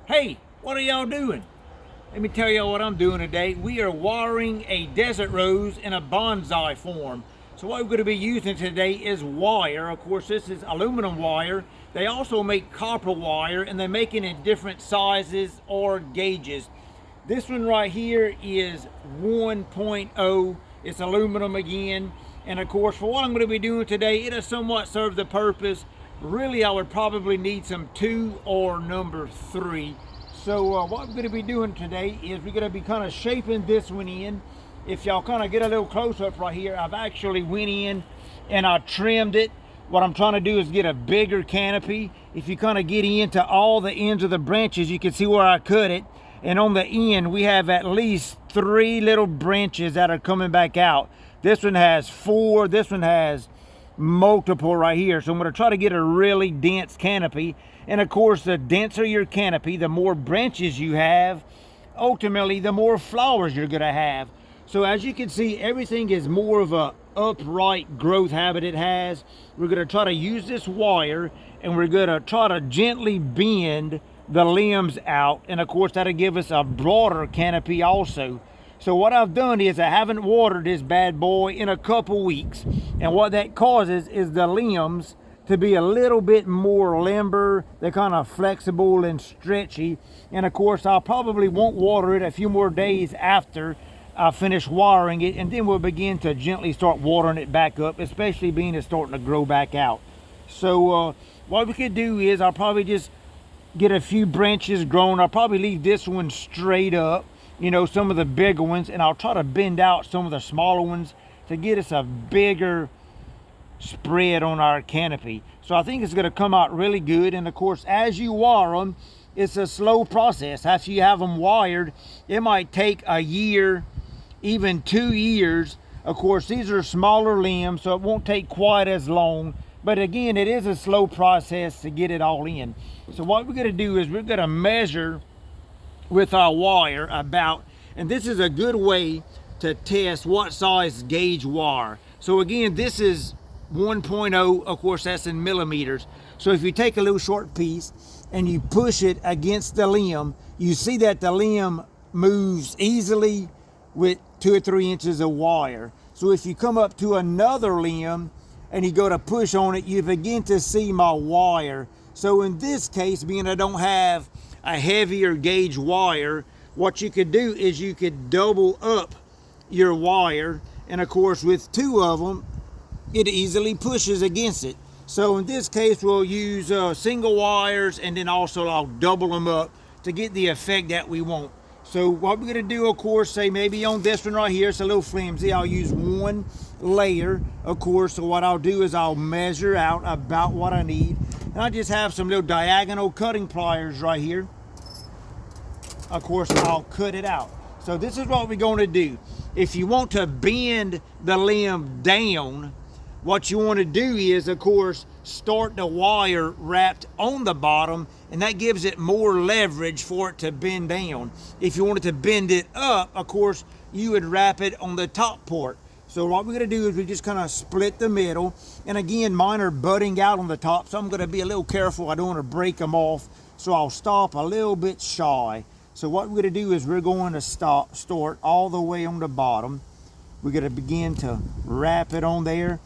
Hey, what are y'all doing? Let me tell y'all what I'm doing today. We are wiring a desert rose in a bonsai form. So what we're going to be using today is wire. Of course, this is aluminum wire. They also make copper wire, and they make it in different sizes or gauges. This one right here is 1.0. It's aluminum again. And of course, for what I'm going to be doing today, it'll somewhat serve the purpose. Really, I would probably need some 2 or number 3. So what we're going to be doing today is we're going to be kind of shaping this one in. If y'all kind of get a little close up right here, I've actually went in and I trimmed it. What I'm trying to do is get a bigger canopy. If you kind of get into all the ends of the branches, you can see where I cut it. And on the end, we have at least 3 little branches that are coming back out. This one has 4. This one has multiple right here. So I'm going to try to get a really dense canopy. And of course, the denser your canopy, the more branches you have, ultimately the more flowers you're going to have. So as you can see, everything is more of a upright growth habit it has. We're going to try to use this wire, and we're going to try to gently bend the limbs out, and of course that'll give us a broader canopy also. So what I've done is I haven't watered this bad boy in a couple weeks, and what that causes is the limbs to be a little bit more limber. They're kind of flexible and stretchy, and of course I probably won't water it a few more days after I finish wiring it, and then we'll begin to gently start watering it back up, especially being it's starting to grow back out. So what we could do is I'll probably just get a few branches grown. I'll probably leave this one straight up, you know, some of the bigger ones, and I'll try to bend out some of the smaller ones to get us a bigger spread on our canopy. So I think it's going to come out really good. And of course, as you wire them, it's a slow process. After you have them wired, it might take a year, even 2 years. Of course, these are smaller limbs, so it won't take quite as long. But again, it is a slow process to get it all in. So what we're going to do is we're going to measure with our wire about, and this is a good way to test what size gauge wire. So again, this is 1.0, of course that's in millimeters. So if you take a little short piece and you push it against the limb, you see that the limb moves easily with 2 or 3 inches of wire. So if you come up to another limb and you go to push on it, you begin to see my wire. So in this case, being I don't have a heavier gauge wire, what you could do is you could double up your wire, and of course with 2 of them, it easily pushes against it. So in this case, we'll use single wires, and then also I'll double them up to get the effect that we want. So what we're going to do, of course, say maybe on this one right here, it's a little flimsy, I'll use 1 layer, of course. So what I'll do is I'll measure out about what I need. And I just have some little diagonal cutting pliers right here. Of course, I'll cut it out. So this is what we're going to do. If you want to bend the limb down, what you want to do is, of course, start the wire wrapped on the bottom, and that gives it more leverage for it to bend down. If you wanted to bend it up, of course, you would wrap it on the top part. So what we're going to do is we just kind of split the middle, and again, mine are budding out on the top, so I'm going to be a little careful. I don't want to break them off, so I'll stop a little bit shy. So what we're going to do is we're going to start all the way on the bottom. We're going to begin to wrap it on there.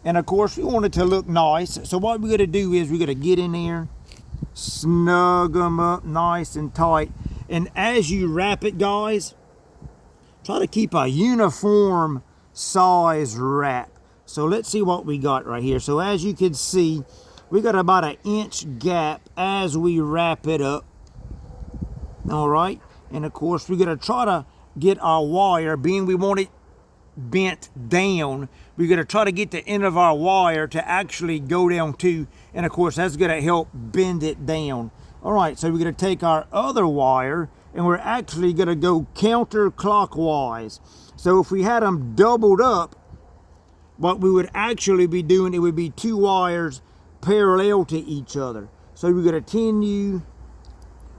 And of course, we want it to look nice. So what we're going to do is we're going to get in there, snug them up nice and tight. And as you wrap it, guys, try to keep a uniform size wrap. So let's see what we got right here. So as you can see, we got about an inch gap as we wrap it up. All right. And of course, we're going to try to get our wire, being we want it bent down, we're going to try to get the end of our wire to actually go down too, and of course that's going to help bend it down. All right, so we're going to take our other wire, and we're actually going to go counterclockwise. So if we had them doubled up, what we would actually be doing, it would be 2 wires parallel to each other. So we're going to continue.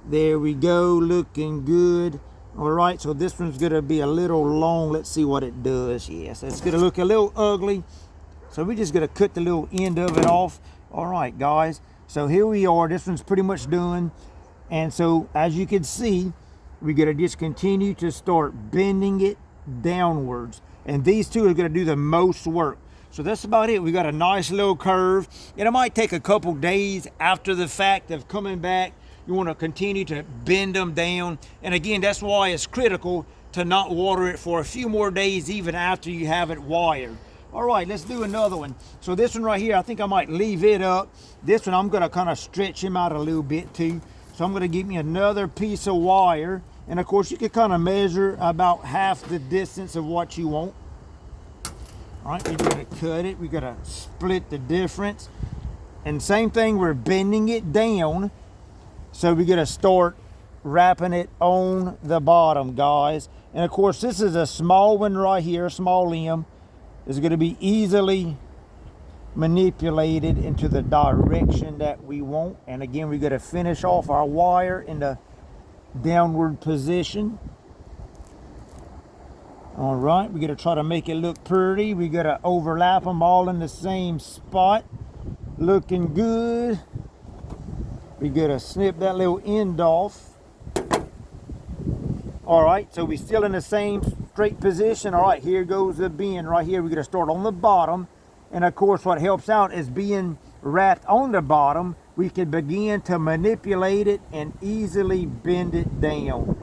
There we go, looking good. All right, so this one's going to be a little long. Let's see what it does. Yes, it's going to look a little ugly. So we're just going to cut the little end of it off. All right, guys. So here we are. This one's pretty much done. And so as you can see, we're going to just continue to start bending it downwards. And these two are going to do the most work. So that's about it. We got a nice little curve. And it might take a couple days after the fact of coming back. You want to continue to bend them down. And again, that's why it's critical to not water it for a few more days even after you have it wired. All right, let's do another one. So this one right here, I think I might leave it up. This one, I'm going to kind of stretch him out a little bit too. So I'm going to give me another piece of wire. And of course, you can kind of measure about half the distance of what you want. All right, we're going to cut it. We're going to split the difference. And same thing, we're bending it down. So we're going to start wrapping it on the bottom, guys. And of course, this is a small one right here, small limb. It's going to be easily manipulated into the direction that we want. And again, we're going to finish off our wire in the downward position. All right, we're going to try to make it look pretty. We're going to overlap them all in the same spot. Looking good. We're going to snip that little end off. All right, so we're still in the same straight position. All right, here goes the bend right here. We're going to start on the bottom. And of course, what helps out is being wrapped on the bottom. We can begin to manipulate it and easily bend it down.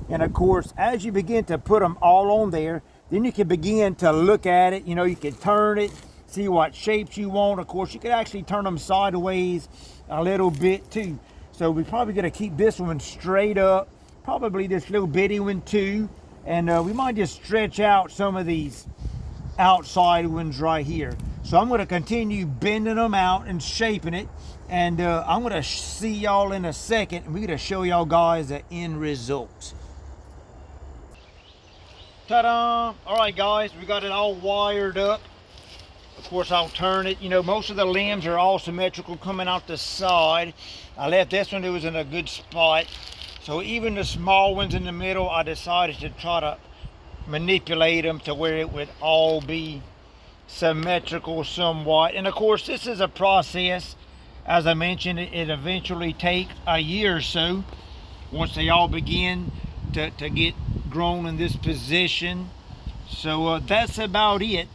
And of course, as you begin to put them all on there, then you can begin to look at it. You know, you can turn it, see what shapes you want. Of course, you could actually turn them sideways a little bit too. So we're probably going to keep this one straight up. Probably this little bitty one too. And we might just stretch out some of these outside ones right here. So I'm going to continue bending them out and shaping it. And I'm going to see y'all in a second. And we're going to show y'all guys the end result. Ta-da! All right, guys, we got it all wired up. Of course, I'll turn it. You know, most of the limbs are all symmetrical coming out the side. I left this one, it was in a good spot. So even the small ones in the middle, I decided to try to manipulate them to where it would all be symmetrical somewhat. And of course, this is a process. As I mentioned, it eventually takes a year or so once they all begin to get grown in this position. So that's about it.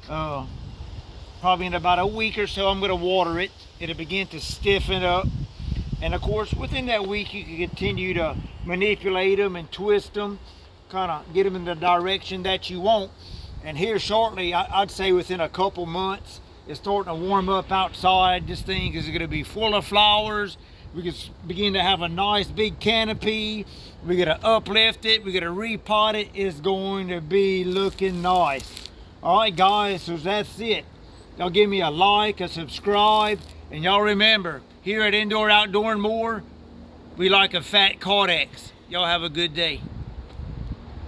Probably in about a week or so, I'm going to water it. It'll begin to stiffen up. And of course, within that week, you can continue to manipulate them and twist them, kind of get them in the direction that you want. And here shortly, I'd say within a couple months, it's starting to warm up outside. This thing is going to be full of flowers. We can begin to have a nice big canopy. We're going to uplift it. We're going to repot it. It's going to be looking nice. All right, guys, so that's it. Y'all give me a like, a subscribe, and y'all remember, here at Indoor Outdoor and More, we like a fat Codex. Y'all have a good day.